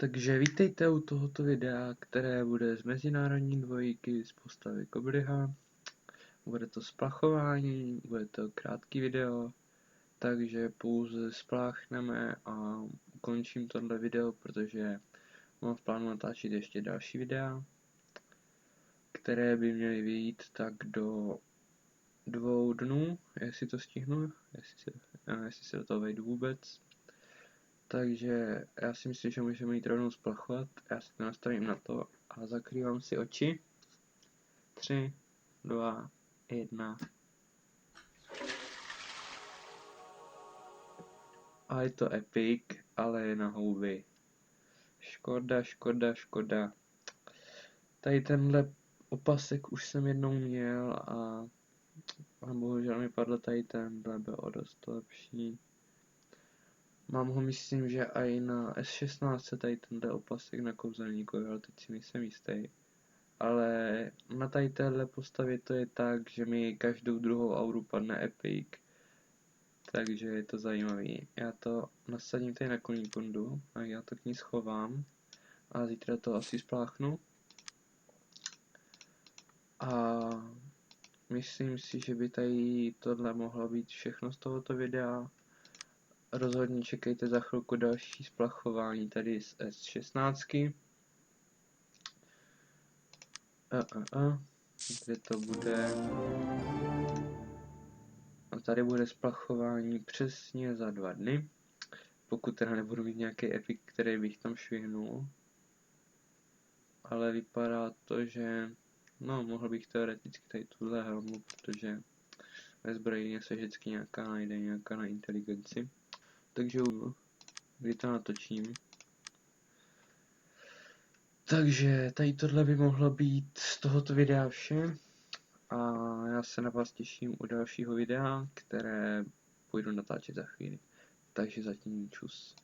Takže vítejte u tohoto videa, které bude z mezinárodní dvojky z postavy Kobriha. Bude to splachování, bude to krátký video, takže pouze spláchneme a ukončím tohle video, protože mám v plánu natáčet ještě další videa, které by měly vyjít tak do 2 dnů, jestli to stihnu, jestli se do toho vejdu vůbec. Takže já si myslím, že můžeme jít rovnou splachovat. Já si to nastavím na to a zakrývám si oči. 3, 2, 1. A je to epic, ale je na houby. Škoda. Tady tenhle opasek už jsem jednou měl a bohužel mi padl tady tenhle, byl o dost lepší. Mám ho, myslím, že i na S16 tady tenhle opasek na kouzelníkovi, ale teď si nejsem jistý. Ale na tady téhle postavě to je tak, že mi každou druhou auru padne epic. Takže je to zajímavý. Já to nasadím tady na koní kundu a já to k ní schovám. A zítra to asi spláchnu. A myslím si, že by tady tohle mohlo být všechno z tohoto videa. Rozhodně čekejte za chvilku další splachování tady z S16. Kde to bude? A tady bude splachování přesně za 2 dny. Pokud teda nebudu mít nějaký epic, který bych tam švihnul. Ale vypadá to, že no, mohl bych teoreticky tady tuhle helmu, protože ve zbrojině se vždycky nějaká najde, nějaká na inteligenci. Takže kdy to natočím. Takže tady tohle by mohlo být z tohoto videa vše. A já se na vás těším u dalšího videa, které půjdu natáčet za chvíli. Takže zatím čus.